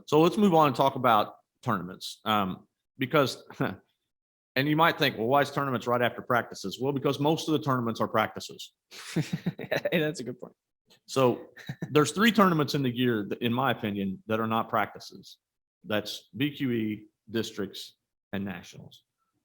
So let's move on and talk about tournaments. Because, and you might think, well, why is tournaments right after practices? Well, because most of the tournaments are practices. Hey, that's a good point. So there's 3 tournaments in the year, in my opinion, that are not practices. That's BQE, districts, and nationals.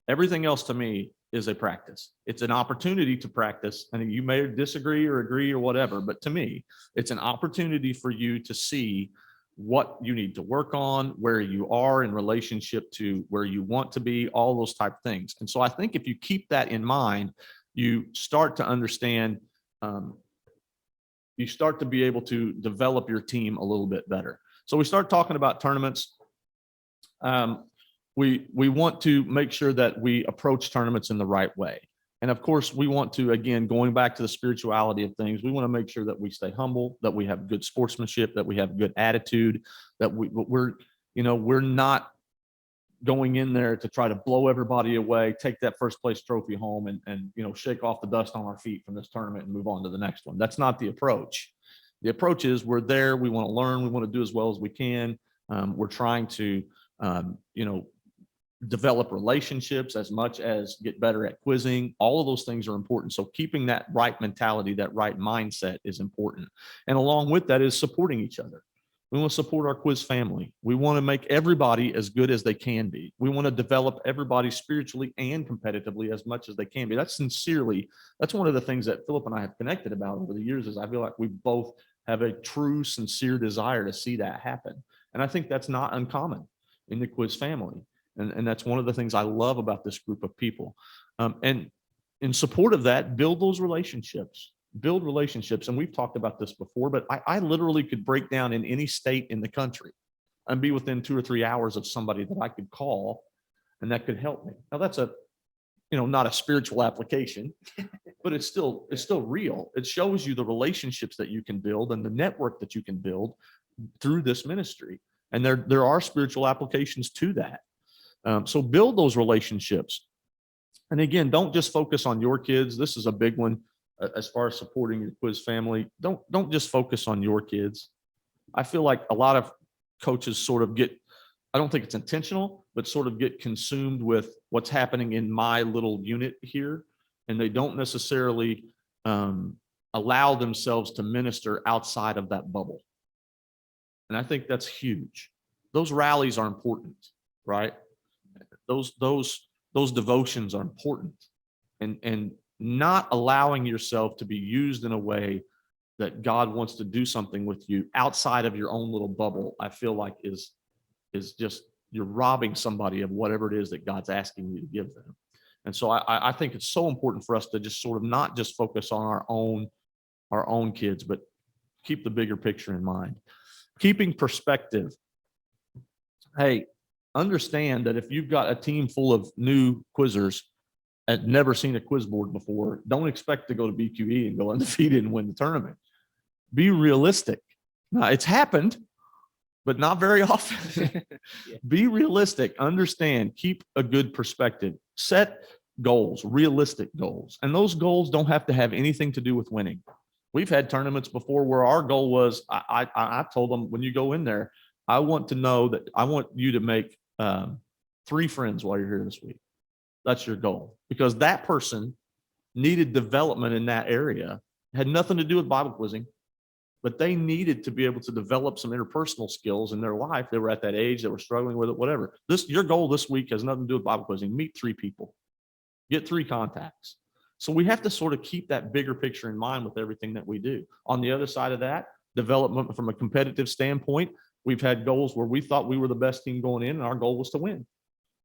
Everything else to me is a practice. It's an opportunity to practice, and you may disagree or agree or whatever, but to me, it's an opportunity for you to see what you need to work on, where you are in relationship to where you want to be, all those type of things. And so I think if you keep that in mind, you start to understand, you start to be able to develop your team a little bit better. So we start talking about tournaments. We want to make sure that we approach tournaments in the right way. And of course, we want to, again, going back to the spirituality of things, we want to make sure that we stay humble, that we have good sportsmanship, that we have good attitude, that we're not going in there to try to blow everybody away, take that first place trophy home and shake off the dust on our feet from this tournament and move on to the next one. That's not the approach. The approach is we're there. We want to learn. We want to do as well as we can. We're trying to, develop relationships as much as get better at quizzing. All of those things are important. So keeping that right mentality, that right mindset is important. And along with that is supporting each other. We want to support our quiz family. We want to make everybody as good as they can be. We want to develop everybody spiritually and competitively as much as they can be. That's one of the things that Philip and I have connected about over the years is I feel like we both have a true, sincere desire to see that happen. And I think that's not uncommon in the quiz family. And that's one of the things I love about this group of people. And in support of that, build those relationships. Build relationships. And we've talked about this before, but I literally could break down in any state in the country and be within 2 or 3 hours of somebody that I could call and that could help me. Now that's not a spiritual application, but it's still real. It shows you the relationships that you can build and the network that you can build through this ministry. And there are spiritual applications to that. So build those relationships. And again, don't just focus on your kids. This is a big one as far as supporting your quiz family. Don't just focus on your kids. I feel like a lot of coaches sort of I don't think it's intentional, but sort of get consumed with what's happening in my little unit here. And they don't necessarily allow themselves to minister outside of that bubble. And I think that's huge. Those rallies are important, right? Those devotions are important, and not allowing yourself to be used in a way that God wants to do something with you outside of your own little bubble, I feel like is just, you're robbing somebody of whatever it is that God's asking you to give them. And so I think it's so important for us to just sort of not just focus on our own kids, but keep the bigger picture in mind. Keeping perspective. Hey, understand that if you've got a team full of new quizzers and never seen a quiz board before, don't expect to go to BQE and go undefeated and win the tournament. Be realistic. Now, it's happened, but not very often. Yeah. Be realistic. Understand. Keep a good perspective. Set goals, realistic goals. And those goals don't have to have anything to do with winning. We've had tournaments before where our goal was, I told them, when you go in there, I want you to make 3 friends while you're here this week. That's your goal, because that person needed development in that area. It had nothing to do with Bible quizzing, but they needed to be able to develop some interpersonal skills in their life. They were at that age, they were struggling with it, whatever. Your goal this week has nothing to do with Bible quizzing. Meet 3 people, get 3 contacts. So we have to sort of keep that bigger picture in mind with everything that we do. On the other side of that, development from a competitive standpoint, we've had goals where we thought we were the best team going in, and our goal was to win.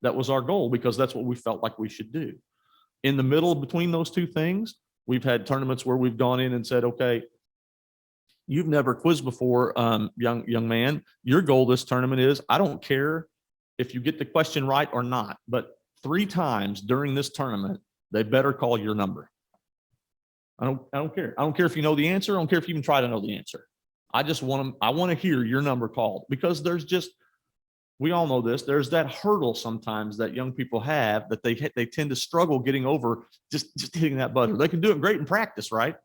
That was our goal because that's what we felt like we should do. In the middle between those 2 things, we've had tournaments where we've gone in and said, okay, you've never quizzed before, young man. Your goal this tournament is, I don't care if you get the question right or not, but 3 times during this tournament, they better call your number. I don't care. I don't care if you know the answer. I don't care if you even try to know the answer. I want to hear your number called, because we all know this, there's that hurdle sometimes that young people have that they tend to struggle getting over, just hitting that button. They can do it great in practice, right?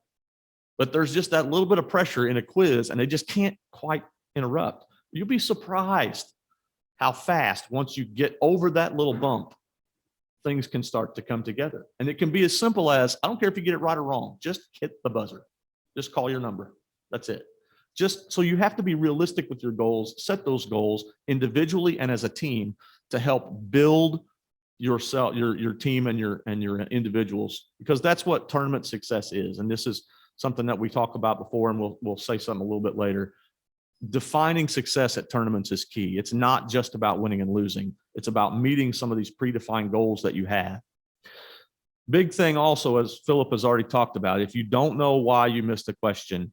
But there's just that little bit of pressure in a quiz, and they just can't quite interrupt. You'll be surprised how fast, once you get over that little bump, things can start to come together. And it can be as simple as, I don't care if you get it right or wrong, just hit the buzzer. Just call your number. That's it. Just so you have to be realistic with your goals, set those goals individually and as a team to help build yourself, your team and your individuals, because that's what tournament success is. And this is something that we talked about before, and we'll say something a little bit later. Defining success at tournaments is key. It's not just about winning and losing. It's about meeting some of these predefined goals that you have. Big thing also, as Philip has already talked about, if you don't know why you missed a question,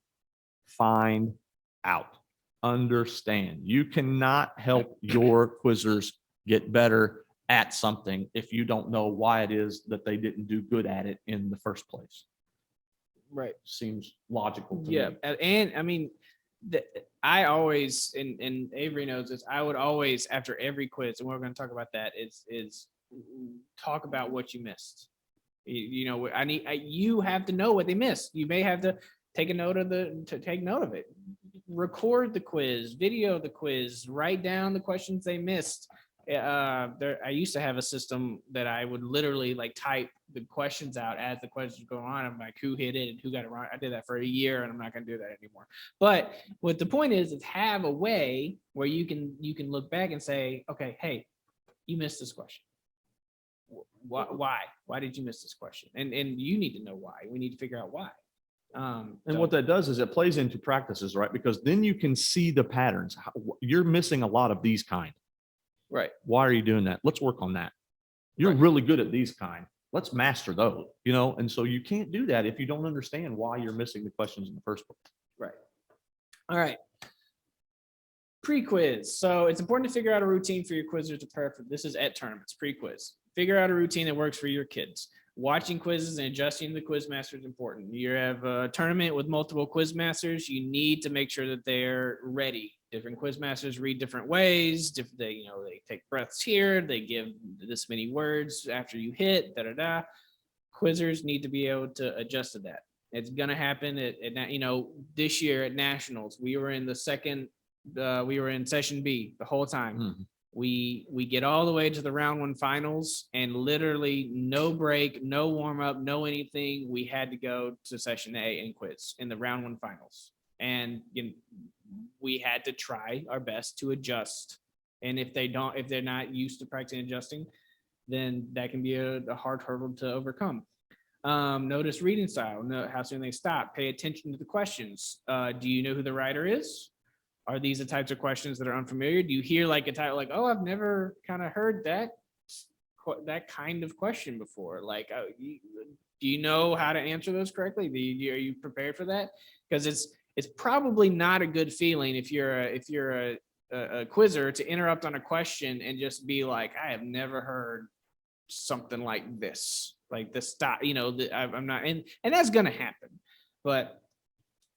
find out, understand. You cannot help your quizzers get better at something if you don't know why it is that they didn't do good at it in the first place. Right. Seems logical to Yeah. me. And I mean, I always, and Avery knows this, I would always, after every quiz, and we're going to talk about that, is talk about what you missed. You know, you have to know what they missed. You may have to take note of it. Record the quiz, video the quiz, write down the questions they missed. I used to have a system that I would literally like type the questions out as the questions go on. I'm like, who hit it and who got it wrong. I did that for a year, and I'm not going to do that anymore. But what the point is have a way where you can look back and say, okay, hey, you missed this question. Why did you miss this question? And you need to know why. We need to figure out why. And what that does is it plays into practices, right? Because then you can see the patterns. You're missing a lot of these kind. Right. Why are you doing that? Let's work on that. You're really good at these kind. Let's master those, you know? And so you can't do that if you don't understand why you're missing the questions in the first place. Right. All right. Pre-quiz. So it's important to figure out a routine for your quizzers to prepare for. This is at tournaments, pre-quiz. Figure out a routine that works for your kids. Watching quizzes and adjusting the quiz master is important. You have a tournament with multiple quiz masters. You need to make sure that they're ready. Different quiz masters read different ways. They take breaths here. They give this many words after you hit. Quizzers need to be able to adjust to that. It's gonna happen at this year at nationals. We were in session B the whole time. Mm-hmm. We get all the way to the round one finals, and literally no break, no warm up, no anything. We had to go to session A and quiz in the round one finals, and we had to try our best to adjust. And if they're not used to practicing adjusting, then that can be a hard hurdle to overcome. Notice reading style. Know how soon they stop. Pay attention to the questions. Do you know who the writer is? Are these the types of questions that are unfamiliar? Do you hear like a title like, oh, I've never kind of heard that kind of question before? Like, do you know how to answer those correctly? Are you prepared for that? Because it's probably not a good feeling if you're a quizzer to interrupt on a question and just be like, I have never heard something like this stop. I'm not, and that's gonna happen. But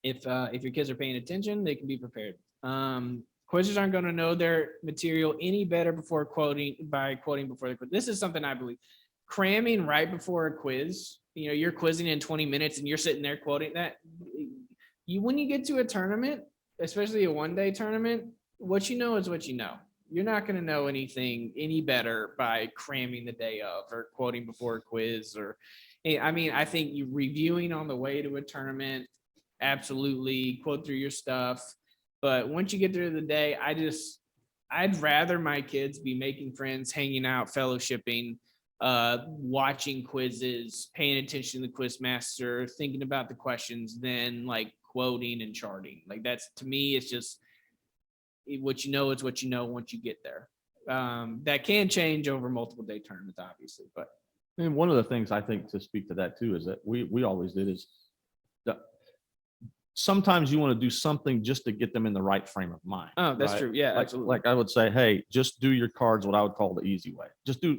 if your kids are paying attention, they can be prepared. Quizzers aren't going to know their material any better before quoting before the quiz. This is something I believe. Cramming right before a quiz, you're quizzing in 20 minutes and you're sitting there quoting that. When you get to a tournament, especially a one-day tournament, what you know is what you know. You're not going to know anything any better by cramming the day of or quoting before a quiz. I think you reviewing on the way to a tournament, absolutely quote through your stuff. But once you get through the day, I'd rather my kids be making friends, hanging out, fellowshipping, watching quizzes, paying attention to the quiz master, thinking about the questions, than like quoting and charting. Like that's, to me, it's just what you know is what you know once you get there. That can change over multiple day tournaments, obviously. But and one of the things I think to speak to that too is that we always did is sometimes you want to do something just to get them in the right frame of mind. Oh, that's right? true. Yeah, absolutely. Like I would say, hey, just do your cards what I would call the easy way. Just do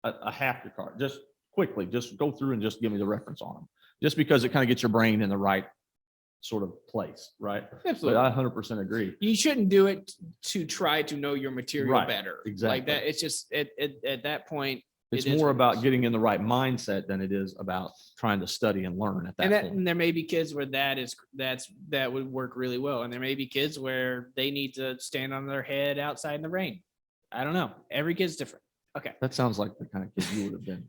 a half your card. Just quickly, just go through and just give me the reference on them. Just because it kind of gets your brain in the right sort of place, right? Absolutely. But I 100% agree. You shouldn't do it to try to know your material better. Exactly. Like that. It's just at that point, It's It is more what it about is. getting in the right mindset than it is about trying to study and learn at that point. And there may be kids where that would work really well. And there may be kids where they need to stand on their head outside in the rain. I don't know. Every kid's different. Okay. That sounds like the kind of kid you would have been.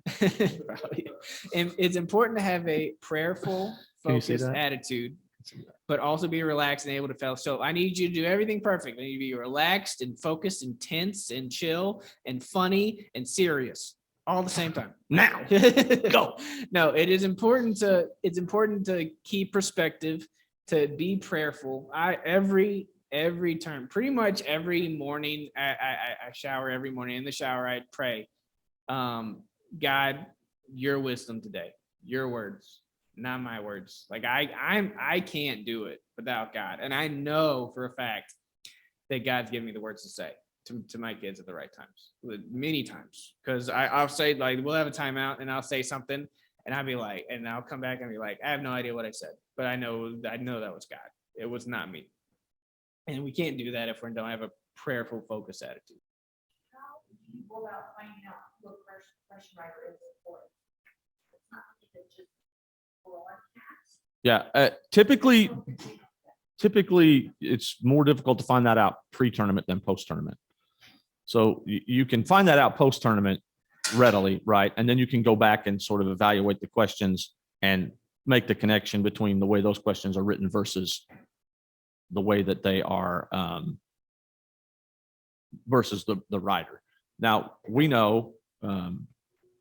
Probably. And it's important to have a prayerful, Can you see focused that? attitude, but also be relaxed and able to fail. So I need you to do everything perfect. I need you to be relaxed and focused and tense and chill and funny and serious all at the same time. Now, Go. No, it's important to keep perspective, to be prayerful. Every term, pretty much every morning, I shower every morning. In the shower, I pray, God, your wisdom today, your words, not my words. Like I can't do it without God. And I know for a fact that God's given me the words to say to my kids at the right times, many times. Because I'll say, like, we'll have a timeout and I'll say something and I'll be like, and I'll come back and be like, I have no idea what I said, but I know that was God. It was not me. And we can't do that if we don't have a prayerful, focused attitude. How do you go about finding out what question writer is important? It's not something that just broadcast. yeah, typically it's more difficult to find that out pre-tournament than post-tournament. So you can find that out post-tournament readily, right? And then you can go back and sort of evaluate the questions and make the connection between the way those questions are written versus the way that they are versus the writer. Now, we know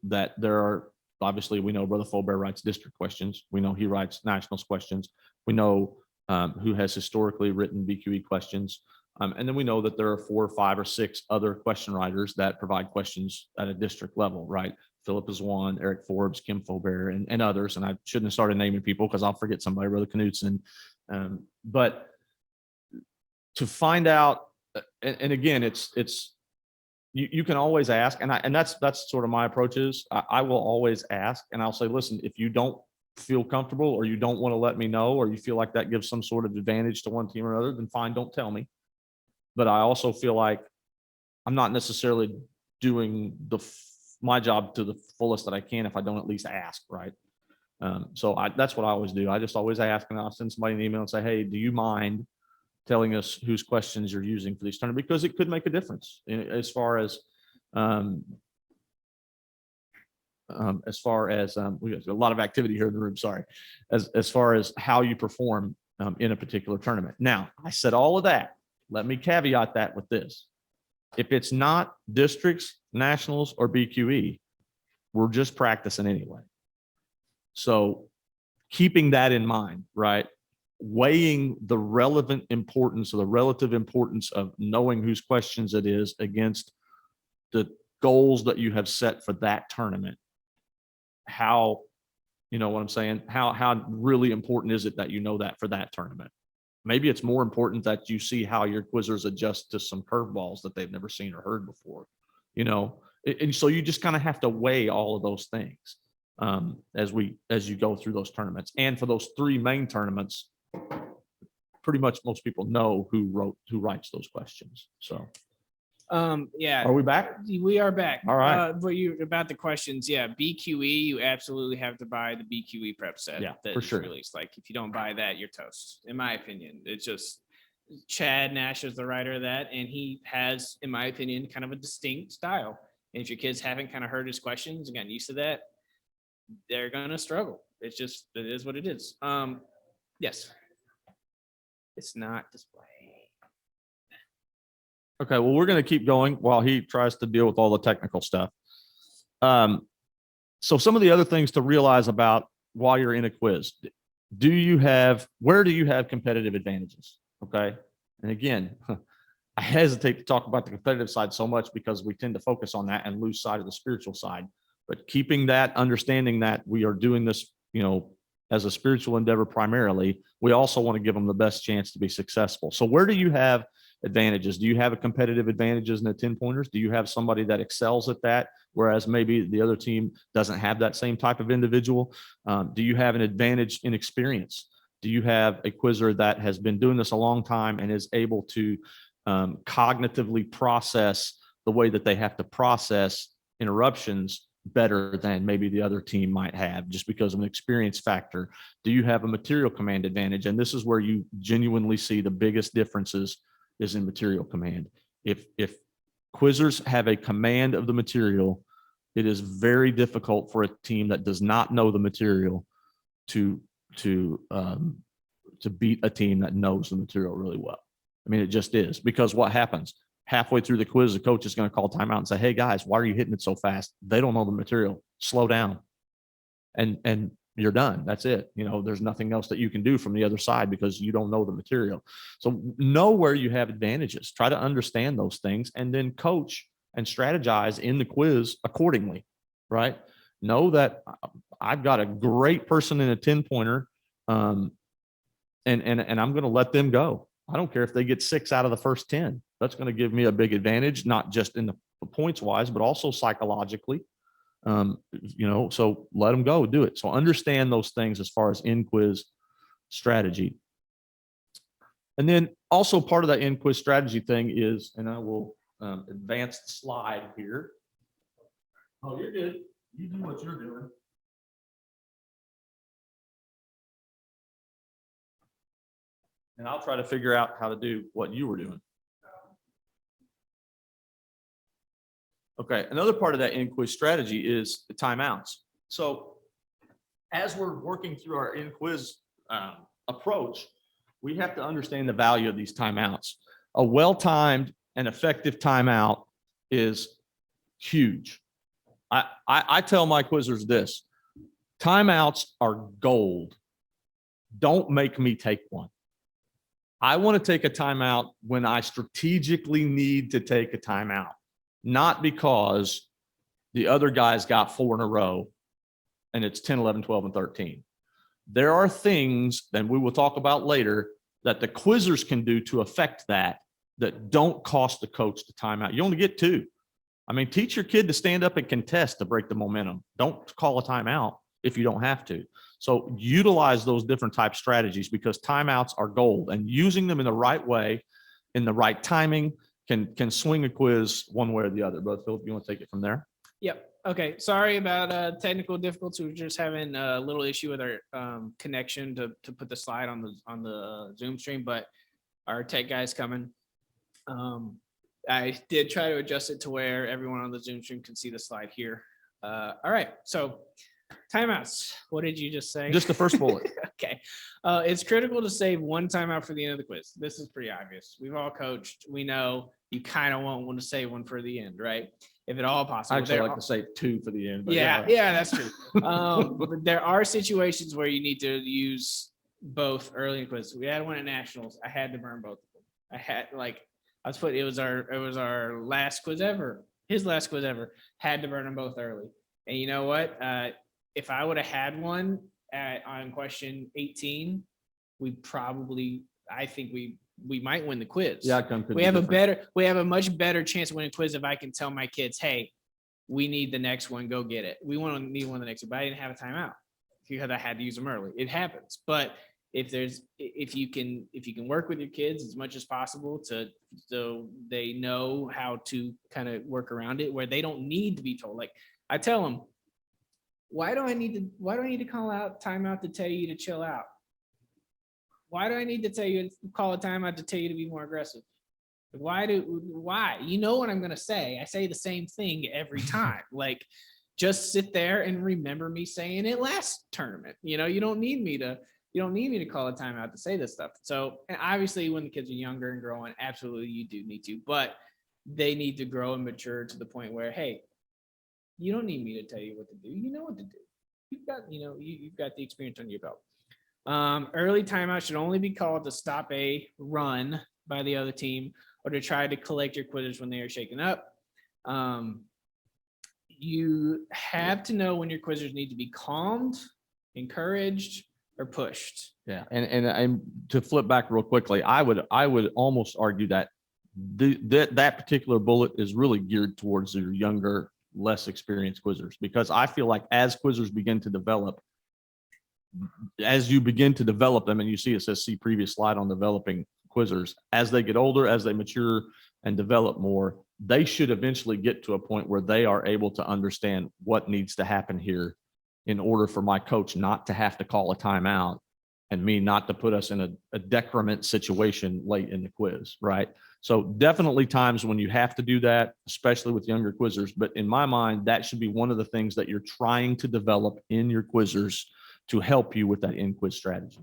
that there are, obviously, we know Brother Fulbear writes district questions. We know he writes nationals questions. We know who has historically written BQE questions. And then we know that there are 4, 5, or 6 other question writers that provide questions at a district level, right? Philip is one, Eric Forbes, Kim Fulbear, and others. And I shouldn't have started naming people because I'll forget somebody, Brother Knudsen. But to find out, and again, it's you can always ask, and that's sort of my approach is I will always ask, and I'll say, listen, if you don't feel comfortable or you don't want to let me know, or you feel like that gives some sort of advantage to one team or another, then fine, don't tell me. But I also feel like I'm not necessarily doing my job to the fullest that I can if I don't at least ask, right? So that's what I always do. I just always ask, and I'll send somebody an email and say, hey, do you mind telling us whose questions you're using for these tournaments? Because it could make a difference as far as we have a lot of activity here in the room. Sorry, as far as how you perform in a particular tournament. Now, I said all of that. Let me caveat that with this: if it's not districts, nationals, or BQE, we're just practicing anyway. So, keeping that in mind, right? Weighing the relevant importance or the relative importance of knowing whose questions it is against the goals that you have set for that tournament. How, you know what I'm saying? How really important is it that you know that for that tournament? Maybe it's more important that you see how your quizzers adjust to some curveballs that they've never seen or heard before, you know? And so you just kind of have to weigh all of those things as you go through those tournaments. And for those 3 main tournaments, pretty much most people know who writes those questions. So Yeah. are we back? We are back. All right. But about the questions, yeah, BQE, you absolutely have to buy the BQE prep set. Yeah, that for is sure. Released. Like, if you don't buy that, you're toast. In my opinion, it's just Chad Nash is the writer of that, and he has, in my opinion, kind of a distinct style. And if your kids haven't kind of heard his questions and gotten used to that, they're gonna struggle. It is what it is. Yes, it's not display. Okay, well, we're going to keep going while he tries to deal with all the technical stuff. So some of the other things to realize about while you're in a quiz, where do you have competitive advantages? Okay. And again, I hesitate to talk about the competitive side so much because we tend to focus on that and lose sight of the spiritual side. But keeping that, understanding that we are doing this, you know, as a spiritual endeavor primarily, we also want to give them the best chance to be successful. So where do you have advantages? Do you have a competitive advantages in the 10-pointers? Do you have somebody that excels at that, whereas maybe the other team doesn't have that same type of individual? Do you have an advantage in experience? Do you have a quizzer that has been doing this a long time and is able to cognitively process the way that they have to process interruptions better than maybe the other team might have just because of an experience factor? Do you have a material command advantage? And this is where you genuinely see the biggest differences is in material command. If quizzers have a command of the material, it is very difficult for a team that does not know the material to beat a team that knows the material really well. I mean, it just is, because what happens halfway through the quiz, the coach is going to call timeout and say, "Hey guys, why are you hitting it so fast?" They don't know the material. Slow down. And you're done. That's it. You know, there's nothing else that you can do from the other side because you don't know the material. So know where you have advantages, try to understand those things, and then coach and strategize in the quiz accordingly, right? Know that I've got a great person in a 10-pointer, and I'm going to let them go. I don't care if they get 6 out of the first 10. That's going to give me a big advantage, not just in the points wise, but also psychologically. So let them go, do it. So understand those things as far as in-quiz strategy. And then also part of that in-quiz strategy thing is, and I will advance the slide here. Oh, you're good. You do what you're doing. And I'll try to figure out how to do what you were doing. Okay, another part of that in-quiz strategy is the timeouts. So as we're working through our in-quiz approach, we have to understand the value of these timeouts. A well-timed and effective timeout is huge. I tell my quizzers this: timeouts are gold. Don't make me take one. I want to take a timeout when I strategically need to take a timeout, not because the other guys got 4 in a row and it's 10, 11, 12, and 13. There are things, and we will talk about later, that the quizzers can do to affect that don't cost the coach the timeout. You only get 2. I mean, teach your kid to stand up and contest to break the momentum. Don't call a timeout if you don't have to. So utilize those different type strategies, because timeouts are gold, and using them in the right way, in the right timing, can swing a quiz one way or the other. But Philip, you want to take it from there? Yep. Okay. Sorry about technical difficulties. We're just having a little issue with our connection to put the slide on the Zoom stream, but our tech guy's coming. I did try to adjust it to where everyone on the Zoom stream can see the slide here. All right. So timeouts. What did you just say? Just the first bullet. Okay. It's critical to save one timeout for the end of the quiz. This is pretty obvious. We've all coached. We know you kind of want one to save one for the end, right? If at all possible. I actually like to say 2 for the end. But yeah, that's true. But there are situations where you need to use both early in the quiz. We had one at nationals. I had to burn both of them. It was our last quiz ever. His last quiz ever. Had to burn them both early. And you know what? If I would have had one on question 18, I think we might win the quiz. The outcome could we be have different. we have a much better chance of winning quiz if I can tell my kids, hey, we need the next one, go get it. We want to need one of the next one, but I didn't have a timeout because I had to use them early. It happens. But if you can work with your kids as much as possible so they know how to kind of work around it, where they don't need to be told. Like I tell them, why do I need to call out timeout to tell you to chill out? Why do I need to tell you to call a timeout to tell you to be more aggressive? Why? You know what I'm going to say. I say the same thing every time. Like, just sit there and remember me saying it last tournament. You don't need me to call a timeout to say this stuff. So, and obviously when the kids are younger and growing, absolutely you do need to, but they need to grow and mature to the point where, hey, you don't need me to tell you what to do. You know what to do. You've got the experience on your belt. Early timeout should only be called to stop a run by the other team or to try to collect your quizzers when they are shaken up. You have to know when your quizzers need to be calmed, encouraged, or pushed. Yeah, and to flip back real quickly, I would almost argue that that particular bullet is really geared towards your younger, less experienced quizzers, because I feel like as quizzers begin to develop, as you begin to develop them, and you see it says see previous slide on developing quizzers, as they get older, as they mature and develop more, they should eventually get to a point where they are able to understand what needs to happen here in order for my coach not to have to call a timeout and me not to put us in a decrement situation late in the quiz, right? So definitely times when you have to do that, especially with younger quizzers. But in my mind, that should be one of the things that you're trying to develop in your quizzers to help you with that in-quiz strategy.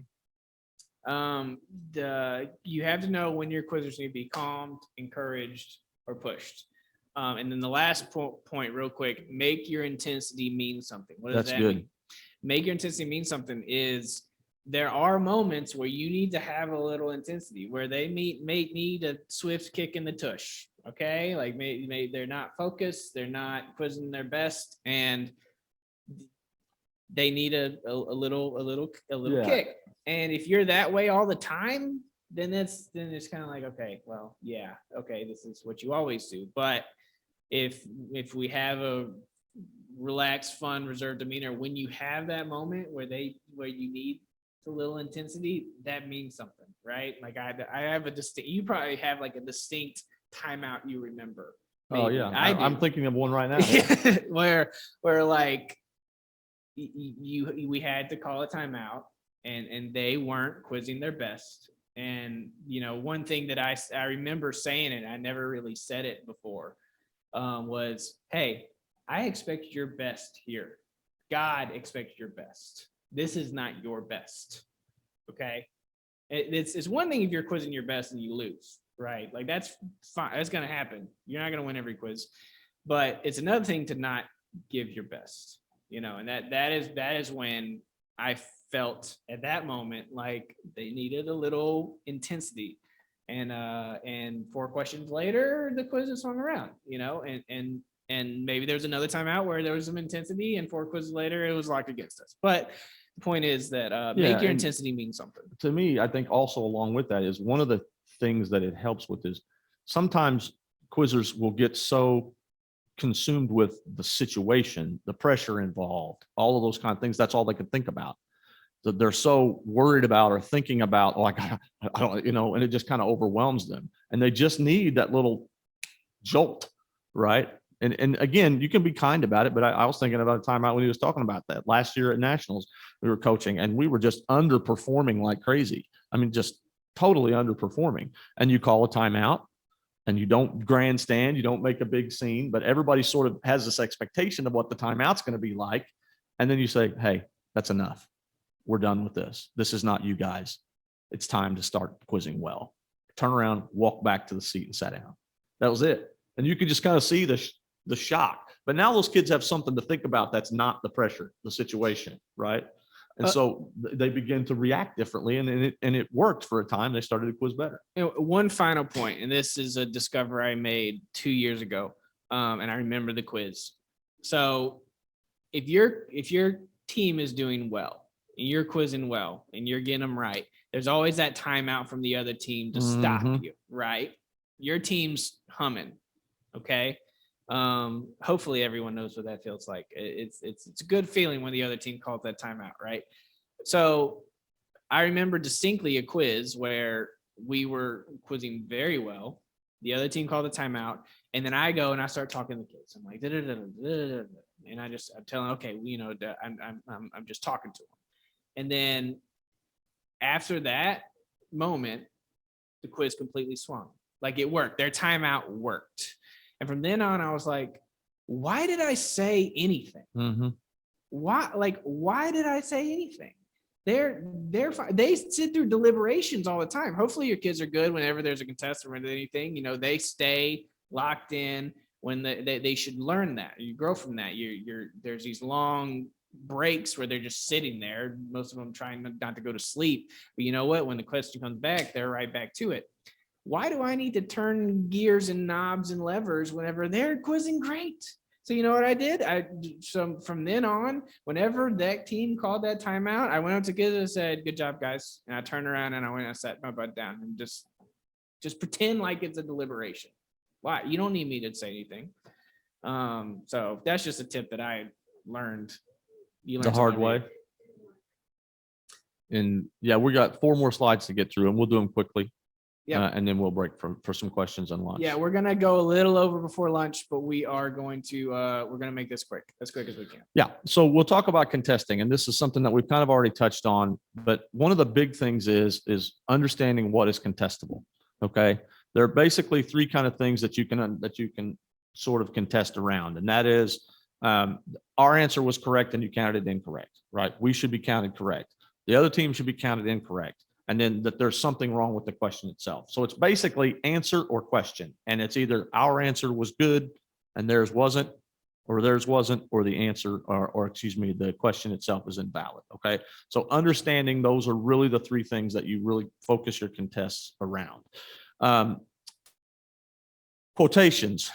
You have to know when your quizzers need to be calmed, encouraged, or pushed. And then the last point, real quick, make your intensity mean something. What does That's that good. mean? Make your intensity mean something is there are moments where you need to have a little intensity, where they may need a swift kick in the tush. Okay, like maybe they're not focused, they're not quizzing their best, and they need a little Yeah. kick. And if you're that way all the time, then it's kind of like, okay, well, yeah, okay, this is what you always do. But if we have a relaxed, fun, reserved demeanor, when you have that moment where you need a little intensity, that means something, right? Like I have a distinct, you probably have like a distinct timeout you remember. Oh Maybe. yeah. I'm I'm thinking of one right now. where like we had to call a timeout and they weren't quizzing their best. And one thing that I remember saying, and I never really said it before, was, hey, I expect your best here. God expects your best. This is not your best. Okay. It's one thing if you're quizzing your best and you lose, right? Like that's fine. That's going to happen. You're not going to win every quiz, but it's another thing to not give your best, and that is when I felt at that moment like they needed a little intensity. And 4 questions later, the quiz is swung around, and maybe there's another timeout where there was some intensity, and 4 quizzes later, it was locked against us. But the point is that make your intensity mean something. To me, I think also along with that is one of the things that it helps with is sometimes quizzers will get so consumed with the situation, the pressure involved, all of those kind of things. That's all they can think about. That they're so worried about or thinking about, I don't, and it just kind of overwhelms them. And they just need that little jolt, right? And again, you can be kind about it, but I was thinking about a timeout when he was talking about that last year at Nationals. We were coaching and we were just underperforming like crazy. I mean, just totally underperforming. And you call a timeout and you don't grandstand, you don't make a big scene, but everybody sort of has this expectation of what the timeout's going to be like. And then you say, hey, that's enough. We're done with this. This is not you guys. It's time to start quizzing well. Turn around, walk back to the seat and sat down. That was it. And you could just kind of see the shock. But now those kids have something to think about. That's not the pressure, the situation, right? And so they begin to react differently, and it worked for a time. They started to quiz better. One final point, and this is a discovery I made 2 years ago, and I remember the quiz. So if your team is doing well, and you're quizzing well, and you're getting them right, there's always that timeout from the other team to stop you, right? Your team's humming, okay? Hopefully everyone knows what that feels like. It's a good feeling when the other team calls that timeout, right? So I remember distinctly a quiz where we were quizzing very well. The other team called a timeout, and then I go and I start talking to the kids. I'm like, and I'm telling, okay, I'm just talking to them. And then after that moment, the quiz completely swung. Like it worked. Their timeout worked. And from then on, I was like, why did I say anything? Mm-hmm. Why did I say anything? They're fine. They sit through deliberations all the time. Hopefully your kids are good whenever there's a contest or anything, they stay locked in when they should learn that. You grow from that. There's these long breaks where they're just sitting there, most of them trying not to go to sleep. But you know what? When the question comes back, they're right back to it. Why do I need to turn gears and knobs and levers whenever they're quizzing great? So you know what I did? So from then on, whenever that team called that timeout, I went up to kids and said, "Good job, guys." And I turned around and I went and sat my butt down and just pretend like it's a deliberation. Why? You don't need me to say anything. So that's just a tip that I learned. The hard way. And yeah, we got 4 more slides to get through, and we'll do them quickly. Yeah. And then we'll break for some questions on lunch. Yeah, we're gonna go a little over before lunch, but we are going to we're gonna make this quick as we can. Yeah. So we'll talk about contesting, and this is something that we've kind of already touched on. But one of the big things is understanding what is contestable. Okay. There are basically three kind of things that you can sort of contest around, and that is our answer was correct and you counted it incorrect. Right? We should be counted correct. The other team should be counted incorrect. And then that there's something wrong with the question itself. So it's basically answer or question. And it's either our answer was good and theirs wasn't, or the answer, or excuse me, the question itself is invalid. Okay. So understanding those are really the three things that you really focus your contests around. Quotations,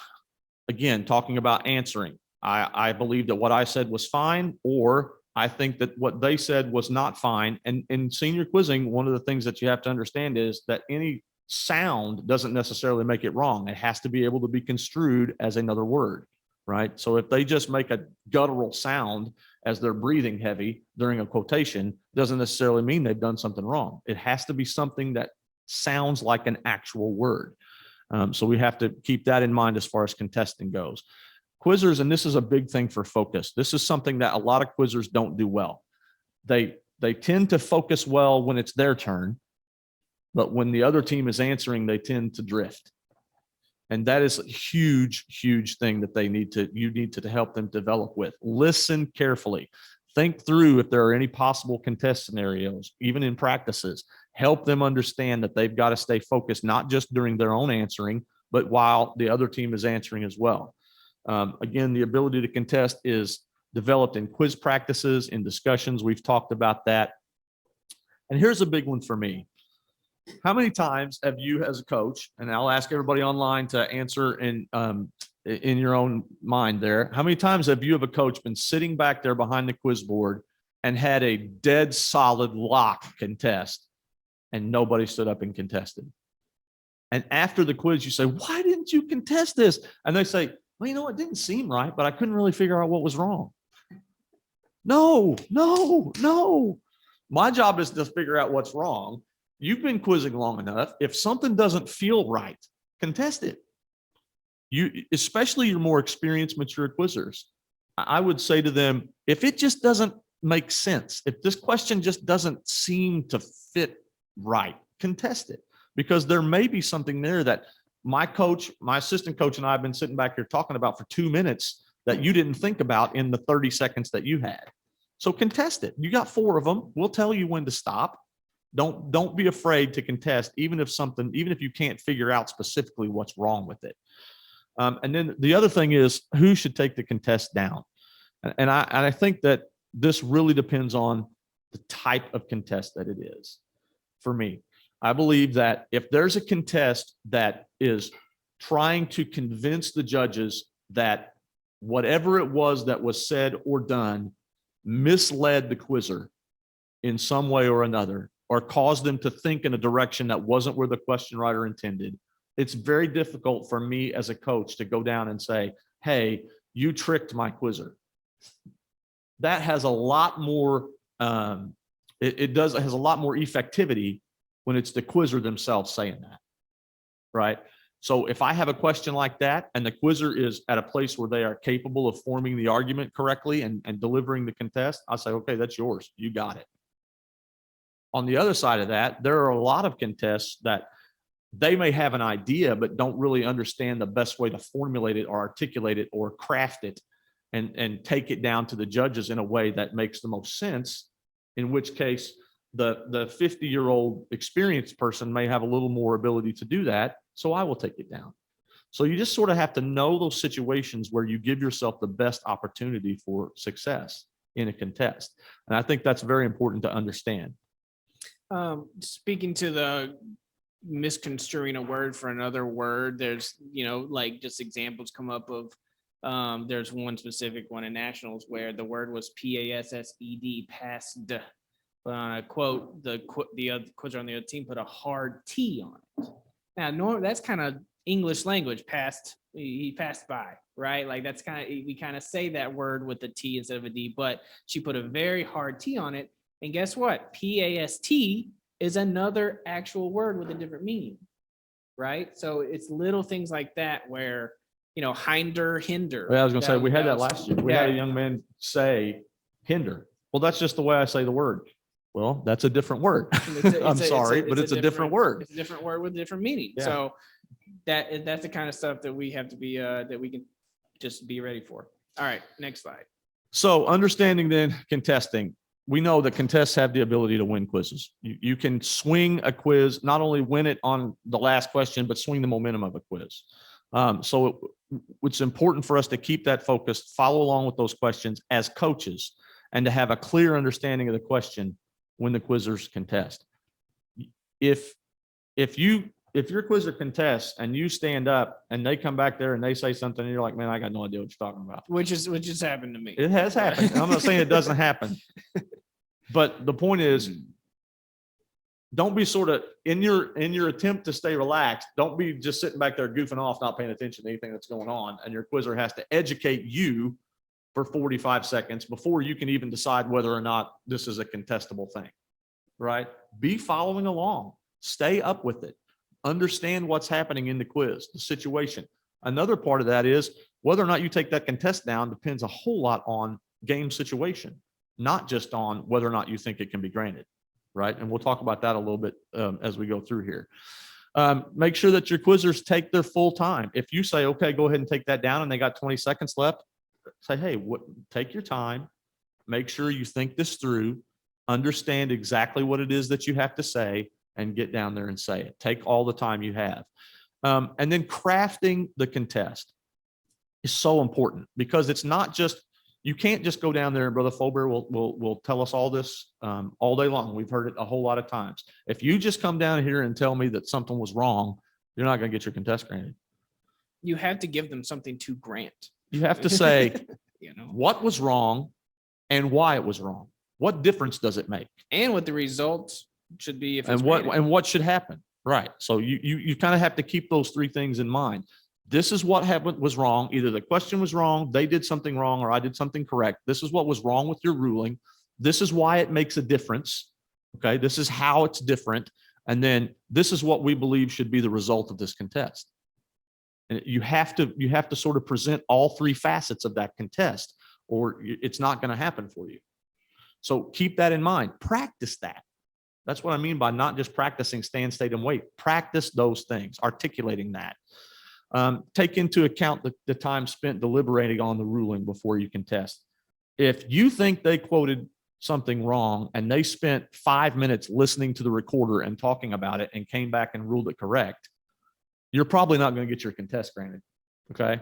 again, talking about answering. I believe that what I said was fine, or I think that what they said was not fine. And in senior quizzing, one of the things that you have to understand is that any sound doesn't necessarily make it wrong. It has to be able to be construed as another word, right? So if they just make a guttural sound as they're breathing heavy during a quotation, doesn't necessarily mean they've done something wrong. It has to be something that sounds like an actual word. So we have to keep that in mind as far as contesting goes. Quizzers, and this is a big thing for focus. This is something that a lot of quizzers don't do well. They tend to focus well when it's their turn, but when the other team is answering, they tend to drift. And that is a huge, huge thing that you need to help them develop with. Listen carefully. Think through if there are any possible contest scenarios, even in practices. Help them understand that they've got to stay focused, not just during their own answering, but while the other team is answering as well. Again, the ability to contest is developed in quiz practices, in discussions. We've talked about that. And here's a big one for me. How many times have you as a coach, and I'll ask everybody online to answer in your own mind there, how many times have you, as a coach, been sitting back there behind the quiz board and had a dead solid lock contest and nobody stood up and contested? And after the quiz, you say, why didn't you contest this? And they say, well, you know, it didn't seem right, but I couldn't really figure out what was wrong. No. My job is to figure out what's wrong. You've been quizzing long enough. If something doesn't feel right, contest it. Especially your more experienced, mature quizzers, I would say to them, if it just doesn't make sense, if this question just doesn't seem to fit right, contest it, because there may be something there that my assistant coach and I have been sitting back here talking about for 2 minutes that you didn't think about in the 30 seconds that you had. So contest it. You got 4 of them. We'll tell you when to stop. Don't be afraid to contest, even if you can't figure out specifically what's wrong with it. And then the other thing is who should take the contest down. And I think that this really depends on the type of contest that it is. For me, I believe that if there's a contest that is trying to convince the judges that whatever it was that was said or done misled the quizzer in some way or another, or caused them to think in a direction that wasn't where the question writer intended, it's very difficult for me as a coach to go down and say, hey, you tricked my quizzer. That has a lot more, has a lot more effectivity when it's the quizzer themselves saying that, right? So if I have a question like that and the quizzer is at a place where they are capable of forming the argument correctly and delivering the contest, I'll say, okay, that's yours. You got it. On the other side of that, there are a lot of contests that they may have an idea, but don't really understand the best way to formulate it or articulate it or craft it and take it down to the judges in a way that makes the most sense, in which case the 50-year-old experienced person may have a little more ability to do that. So I will take it down. So you just sort of have to know those situations where you give yourself the best opportunity for success in a contest. And I think that's very important to understand. Speaking to the misconstruing a word for another word, there's, like just examples come up of, there's one specific one in nationals where the word was PASSED, passed. But on a quote, the quizzer on the other team put a hard T on it. Now, that's kind of English language, passed, he passed by, right? Like that's we kind of say that word with a T instead of a D, but she put a very hard T on it. And guess what? PAST is another actual word with a different meaning. right? So it's little things like that where, hinder. Well, I was gonna say, we had that was- last year. We had a yeah. young man say hinder. Well, that's just the way I say the word. Well, that's a different word. I'm sorry, but it's a different word. It's a different word with a different meaning. Yeah. So that's the kind of stuff that we have to be, that we can just be ready for. All right, next slide. So understanding then contesting, we know that contests have the ability to win quizzes. You can swing a quiz, not only win it on the last question, but swing the momentum of a quiz. So it's important for us to keep that focused, follow along with those questions as coaches, and to have a clear understanding of the question when the quizzers contest. If your quizzer contests and you stand up and they come back there and they say something and you're like, man, I got no idea what you're talking about. Which has happened to me. It has happened. I'm not saying it doesn't happen. But the point is, don't be sort of in your attempt to stay relaxed. Don't be just sitting back there goofing off, not paying attention to anything that's going on. And your quizzer has to educate you for 45 seconds before you can even decide whether or not this is a contestable thing, right? Be following along, stay up with it, understand what's happening in the quiz, the situation. Another part of that is whether or not you take that contest down depends a whole lot on game situation, not just on whether or not you think it can be granted, right? And we'll talk about that a little bit as we go through here. Make sure that your quizzers take their full time. If you say, okay, go ahead and take that down and they got 20 seconds left, say, hey, take your time, make sure you think this through, understand exactly what it is that you have to say, and get down there and say it. Take all the time you have. And then crafting the contest is so important because it's not just, you can't just go down there and Brother Fulber will tell us all this all day long. We've heard it a whole lot of times. If you just come down here and tell me that something was wrong, you're not going to get your contest granted. You have to give them something to grant. You have to say, what was wrong and why it was wrong. What difference does it make? And what the results should be. And what should happen. Right. So you kind of have to keep those three things in mind. This is what happened was wrong. Either the question was wrong, they did something wrong, or I did something correct. This is what was wrong with your ruling. This is why it makes a difference. Okay. This is how it's different. And then this is what we believe should be the result of this contest. And you have to sort of present all three facets of that contest, or it's not going to happen for you. So keep that in mind. Practice that. That's what I mean by not just practicing stand, state, and wait. Practice those things, articulating that. Take into account the time spent deliberating on the ruling before you contest. If you think they quoted something wrong and they spent 5 minutes listening to the recorder and talking about it and came back and ruled it correct, you're probably not going to get your contest granted. Okay.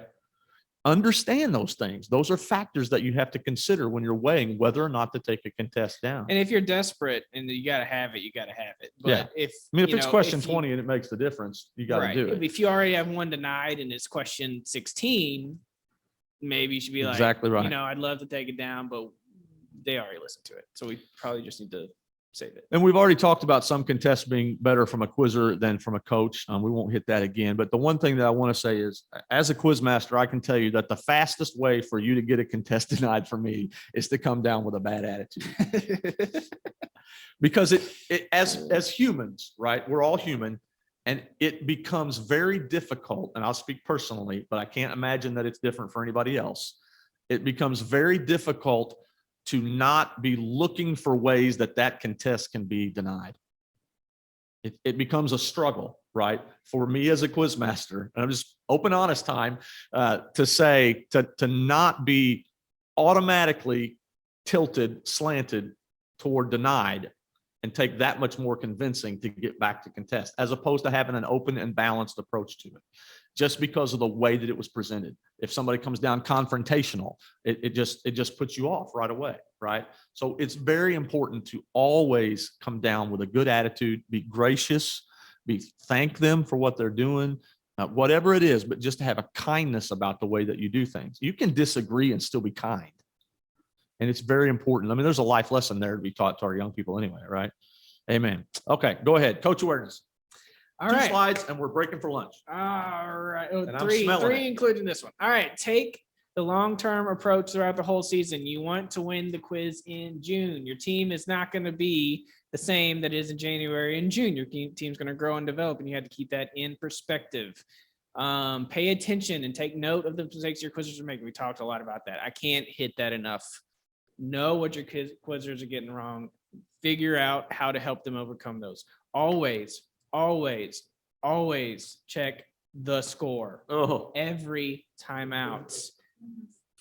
Understand those things. Those are factors that you have to consider when you're weighing whether or not to take a contest down. And if you're desperate and you got to have it, you got to have it. But if it's question 20 and it makes the difference, you got to do it. If you already have one denied and it's question 16, maybe you should be exactly right. I'd love to take it down, but they already listened to it. So we probably just need to save it. And we've already talked about some contests being better from a quizzer than from a coach. We won't hit that again. But the one thing that I want to say is, as a quiz master, I can tell you that the fastest way for you to get a contest denied from me is to come down with a bad attitude. Because it as humans, right? We're all human, and it becomes very difficult. And I'll speak personally, but I can't imagine that it's different for anybody else. It becomes very difficult to not be looking for ways that contest can be denied. It becomes a struggle, right? For me as a quiz master, and I'm just open, honest time to say, to not be automatically tilted, slanted toward denied, and take that much more convincing to get back to contest, as opposed to having an open and balanced approach to it, just because of the way that it was presented. If somebody comes down confrontational, it just puts you off right away, right? So it's very important to always come down with a good attitude, be gracious, thank them for what they're doing, whatever it is, but just to have a kindness about the way that you do things. You can disagree and still be kind. And it's very important. I mean, there's a life lesson there to be taught to our young people anyway, right? Amen. Okay, go ahead. Coach awareness. All Two right. slides and we're breaking for lunch. All right. Oh, And I'm three smelling it. including this one. All right. Take the long-term approach throughout the whole season. You want to win the quiz in June. Your team is not going to be the same that is in January and June. Your team's going to grow and develop, and you have to keep that in perspective. Pay attention and take note of the mistakes your quizzers are making. We talked a lot about that. I can't hit that enough. Know what your quizzers are getting wrong. Figure out how to help them overcome those. Always, always, always check the score. Oh, Every timeout.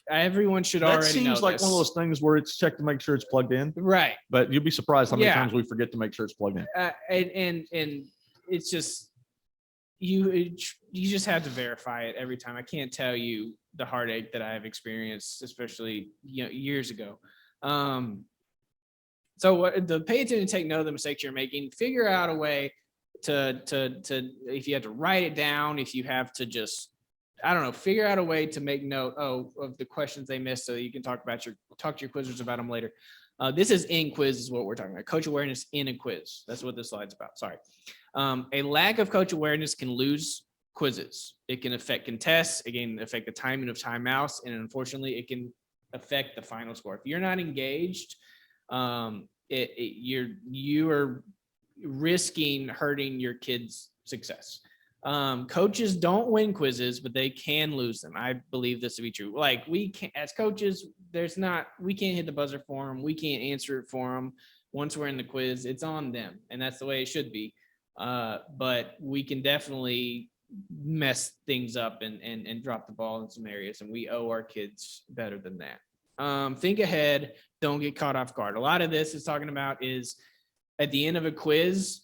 Everyone should that already know seems like this. one of those things where it's checked to make sure it's plugged in, Right. but you'll be surprised how many Yeah. times we forget to make sure it's plugged in. And it's just you just have to verify it every time. I can't tell you the heartache that I've experienced, especially years ago. So what the pay attention, take note of the mistakes you're making, figure out a way to if you have to write it down, if you have to just, I don't know, figure out a way to make note of the questions they missed so that you can talk to your quizzers about them later. This is in quiz is what we're talking about. Coach awareness in a quiz. That's what this slide's about. Sorry. A lack of coach awareness can lose quizzes. It can affect contests. It can affect the timing of timeouts. And unfortunately, it can affect the final score. If you're not engaged, you are risking hurting your kid's success. Coaches don't win quizzes, but they can lose them. I believe this to be true. Like we can't, as coaches, we can't hit the buzzer for them. We can't answer it for them. Once we're in the quiz, it's on them, and that's the way it should be. But we can definitely mess things up and drop the ball in some areas, and we owe our kids better than that. Think ahead, don't get caught off guard. A lot of this is talking about is at the end of a quiz,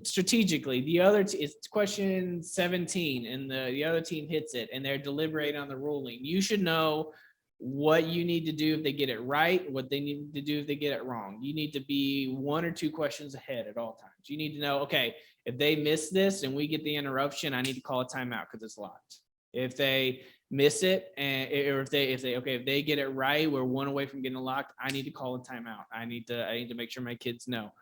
strategically, the other it's question 17 and the other team hits it and they're deliberating on the ruling. You should know what you need to do if they get it right, what they need to do if they get it wrong. You need to be 1 or 2 questions ahead at all times. You need to know, okay, if they miss this and we get the interruption, I need to call a timeout because it's locked. If they miss it, or if they get it right, we're 1 away from getting locked, I need to call a timeout. I need to make sure my kids know.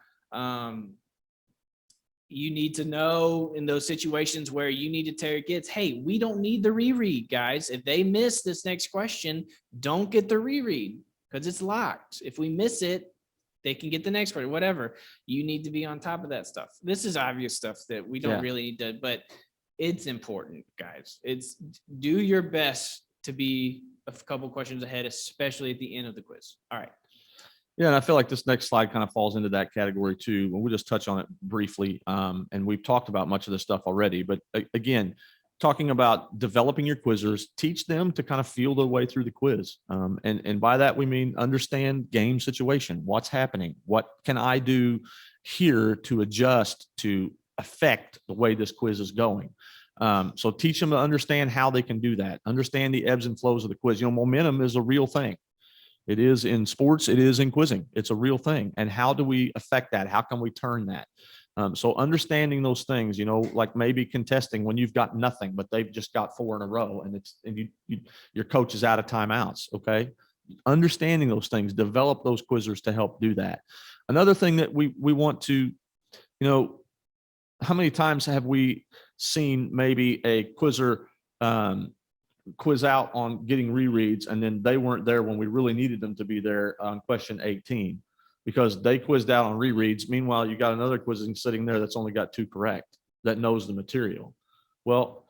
You need to know in those situations where you need to tell your kids, hey, we don't need the reread, guys. If they miss this next question, don't get the reread because it's locked. If we miss it, they can get the next question, whatever. You need to be on top of that stuff. This is obvious stuff that we don't really need to, but it's important, guys. It's do your best to be a couple questions ahead, especially at the end of the quiz. All right. Yeah, and I feel like this next slide kind of falls into that category too. We'll just touch on it briefly. And we've talked about much of this stuff already, but again, talking about developing your quizzers, teach them to kind of feel their way through the quiz. And by that, we mean understand game situation, what's happening, what can I do here to adjust to affect the way this quiz is going. So teach them to understand how they can do that, understand the ebbs and flows of the quiz. Momentum is a real thing. It is in sports. It is in quizzing. It's a real thing. And how do we affect that? How can we turn that? So understanding those things, like maybe contesting when you've got nothing, but they've just got 4 in a row and your coach is out of timeouts. Okay. Understanding those things, develop those quizzers to help do that. Another thing that we want to, how many times have we seen maybe a quizzer, quiz out on getting rereads and then they weren't there when we really needed them to be there on question 18 because they quizzed out on rereads. Meanwhile, you got another quizzing sitting there that's only got 2 correct that knows the material. Well,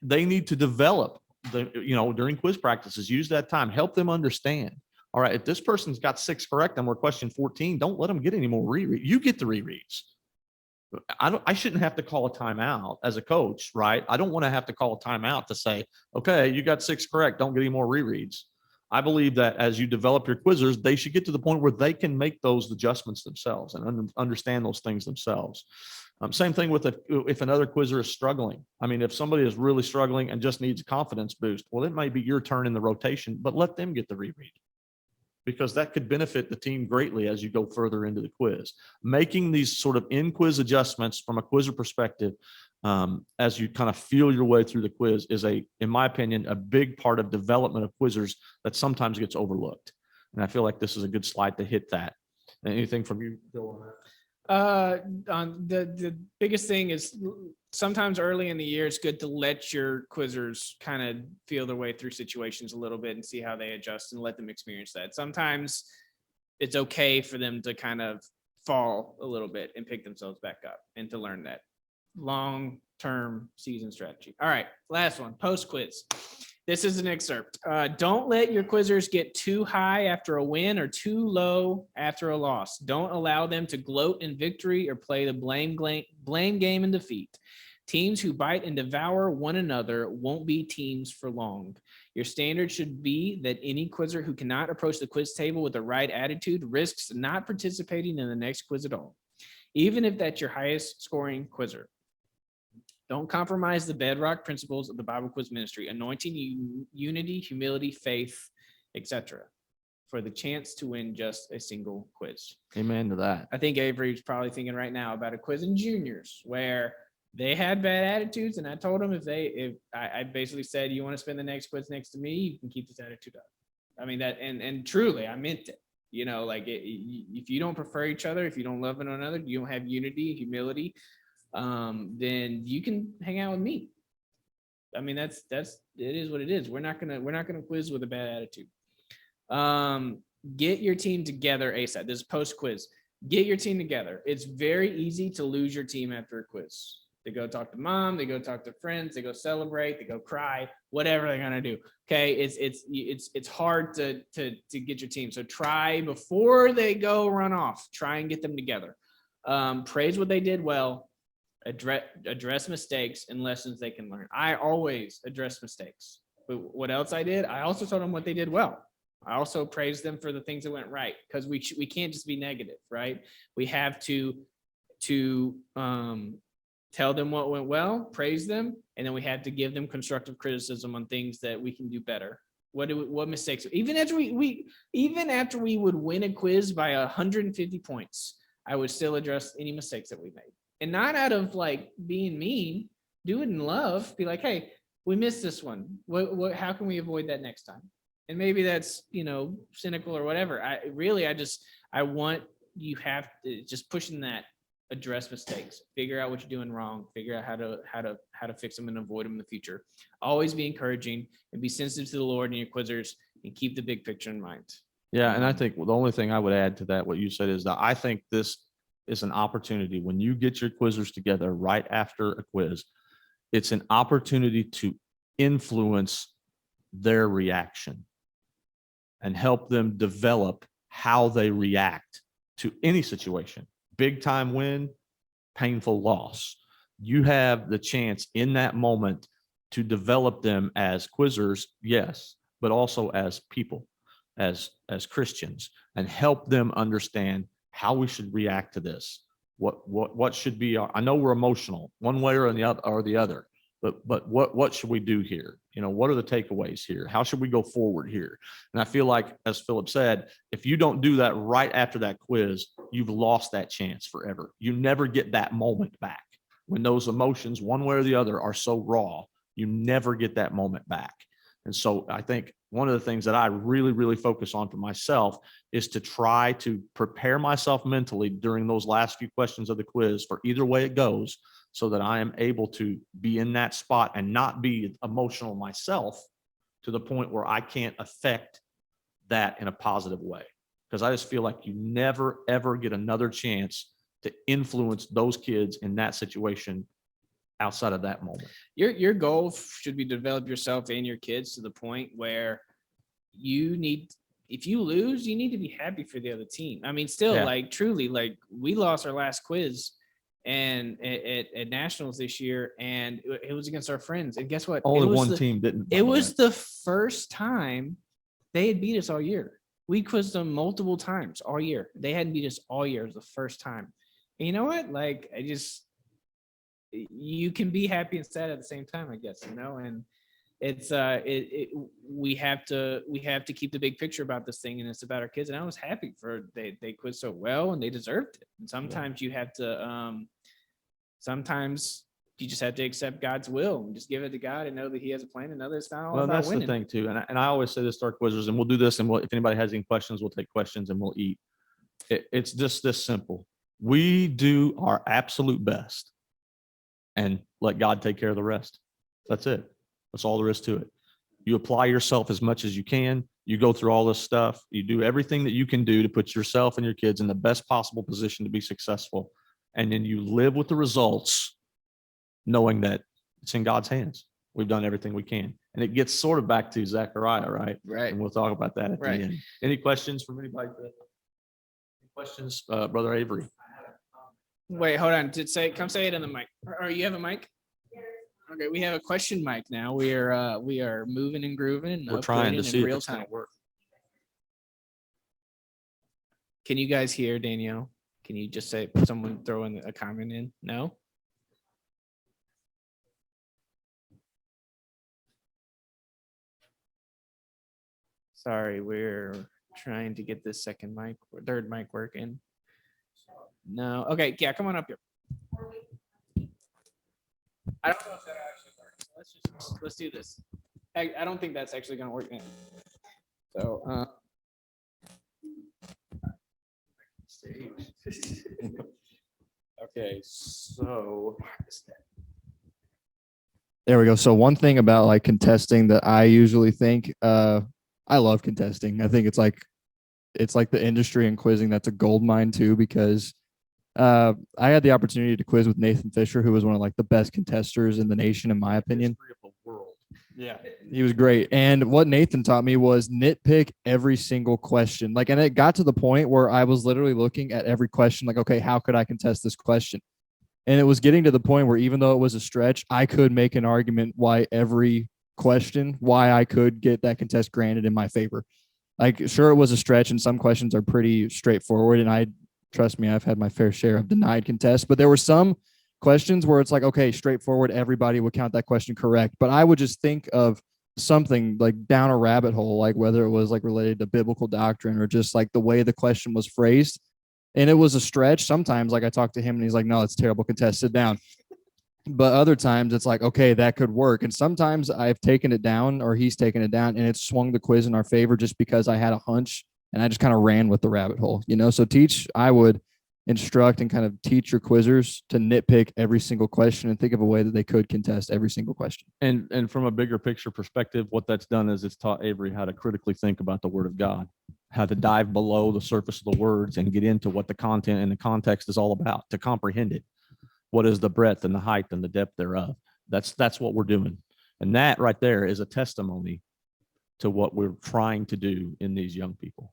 they need to develop during quiz practices, use that time, help them understand. All right, if this person's got 6 correct and we're question 14, don't let them get any more reread. You get the rereads. I shouldn't have to call a timeout as a coach, right? I don't want to have to call a timeout to say, okay, you got 6 correct. Don't get any more rereads. I believe that as you develop your quizzers, they should get to the point where they can make those adjustments themselves and understand those things themselves. Same thing with if another quizzer is struggling. I mean, if somebody is really struggling and just needs a confidence boost, well, it might be your turn in the rotation, but let them get the reread, because that could benefit the team greatly as you go further into the quiz. Making these sort of in-quiz adjustments from a quizzer perspective as you kind of feel your way through the quiz is in my opinion, a big part of development of quizzers that sometimes gets overlooked. And I feel like this is a good slide to hit that. Anything from you, Bill, on that? The biggest thing is sometimes early in the year, it's good to let your quizzers kind of feel their way through situations a little bit and see how they adjust and let them experience that. Sometimes it's okay for them to kind of fall a little bit and pick themselves back up and to learn that long-term season strategy. All right, last one, post-quiz. This is an excerpt. Don't let your quizzers get too high after a win or too low after a loss. Don't allow them to gloat in victory or play the blame game in defeat. Teams who bite and devour one another won't be teams for long. Your standard should be that any quizzer who cannot approach the quiz table with the right attitude risks not participating in the next quiz at all, even if that's your highest scoring quizzer. Don't compromise the bedrock principles of the Bible quiz ministry, anointing, unity, humility, faith, etc., for the chance to win just a single quiz. Amen to that. I think Avery's probably thinking right now about a quiz in juniors where they had bad attitudes, and I told them if I basically said, you want to spend the next quiz next to me, you can keep this attitude up. I mean that, and truly, I meant it. You know, like if you don't prefer each other, if you don't love one another, you don't have unity, humility, then you can hang out with me. I mean, that's it is what it is. We're not gonna quiz with a bad attitude. Get your team together ASAP. This is post quiz. Get your team together. It's very easy to lose your team after a quiz. They go talk to mom, they go talk to friends, they go celebrate, they go cry, whatever they're gonna do. Okay, it's hard to get your team. So try before they go run off. Try and get them together. Praise what they did well. Address mistakes and lessons they can learn. I always address mistakes. But what else I did? I also told them what they did well. I also praised them for the things that went right, because we can't just be negative, right? We have to tell them what went well, praise them, and then we have to give them constructive criticism on things that we can do better. What mistakes? Even after we would win a quiz by 150 points, I would still address any mistakes that we made. And not out of like being mean, do it in love. Be like, hey, we missed this one. How can we avoid that next time? And maybe that's, cynical or whatever. I want you have to just pushing that, address mistakes, figure out what you're doing wrong, figure out how to fix them and avoid them in the future. Always be encouraging and be sensitive to the Lord and your quizzers, and keep the big picture in mind. Yeah, and I think the only thing I would add to that, what you said, is that I think this is an opportunity when you get your quizzers together right after a quiz. It's an opportunity to influence their reaction and help them develop how they react to any situation. Big time win, painful loss. You have the chance in that moment to develop them as quizzers, yes, but also as people, as Christians, and help them understand how we should react to this. What should be I know we're emotional one way or the other, but what should we do here? What are the takeaways here? How should we go forward here? And I feel like, as Philip said, if you don't do that right after that quiz, you've lost that chance forever. You never get that moment back. When those emotions, one way or the other, are so raw, you never get that moment back. And so I think one of the things that I really, really focus on for myself is to try to prepare myself mentally during those last few questions of the quiz for either way it goes, so that I am able to be in that spot and not be emotional myself to the point where I can't affect that in a positive way. Because I just feel like you never, ever get another chance to influence those kids in that situation outside of that moment. Your goal should be to develop yourself and your kids to the point where if you lose, you need to be happy for the other team. I mean, still, like, truly, like, we lost our last quiz and at nationals this year, and it was against our friends. And guess what? Only one team didn't. It was the first time they had beat us all year. We quizzed them multiple times all year. They hadn't beat us all year. It was the first time. And you know what? Like, you can be happy and sad at the same time, I guess, and it's we have to keep the big picture about this thing, and it's about our kids. And I was happy they quizzed so well, and they deserved it. And sometimes you have to sometimes you just have to accept God's will and just give it to God and know that He has a plan, and know that it's not all about that's winning. the thing too. And I always say this to our quizzers, and we'll do this, and if anybody has any questions, we'll take questions and we'll eat. It's just this simple. We do our absolute best and let God take care of the rest. That's it. That's all there is to it. You apply yourself as much as you can. You go through all this stuff. You do everything that you can do to put yourself and your kids in the best possible position to be successful. And then you live with the results, knowing that it's in God's hands. We've done everything we can. And it gets sort of back to Zechariah, right? Right. And we'll talk about that at the Right. end. Any questions from anybody? Any questions, Brother Avery? Wait, hold on. Come say it in the mic. Or you have a mic? Okay, we have a question mic now. We are moving and grooving and We're trying to upgrading see in if real it's going time. to work. Can you guys hear Danielle? Can you just say someone throw in a comment in? No? Sorry, we're trying to get this third mic working. No. Okay, yeah, come on up here. I don't know if that actually works. Let's do this. I don't think that's actually gonna work now. So Okay, so There we go. So one thing about like contesting that I usually think, I love contesting. I think it's like the industry and quizzing that's a gold mine too, because I had the opportunity to quiz with Nathan Fisher, who was one of like the best contesters in the nation, in my opinion. history of the world. Yeah, he was great. And what Nathan taught me was nitpick every single question. Like, and it got to the point where I was literally looking at every question, like, okay, how could I contest this question? And it was getting to the point where even though it was a stretch, I could make an argument why I could get that contest granted in my favor. Like, sure, it was a stretch and some questions are pretty straightforward. And trust me, I've had my fair share of denied contests, but there were some questions where it's like, okay, straightforward, everybody would count that question correct. But I would just think of something like down a rabbit hole, like whether it was like related to biblical doctrine or just like the way the question was phrased. And it was a stretch. Sometimes like I talked to him and he's like, no, it's terrible contest, sit down. But other times it's like, okay, that could work. And sometimes I've taken it down or he's taken it down and it's swung the quiz in our favor just because I had a hunch and I just kind of ran with the rabbit hole, So I would instruct and kind of teach your quizzers to nitpick every single question and think of a way that they could contest every single question. And from a bigger picture perspective, what that's done is it's taught Avery how to critically think about the Word of God, how to dive below the surface of the words and get into what the content and the context is all about, to comprehend it. What is the breadth and the height and the depth thereof? That's what we're doing. And that right there is a testimony to what we're trying to do in these young people.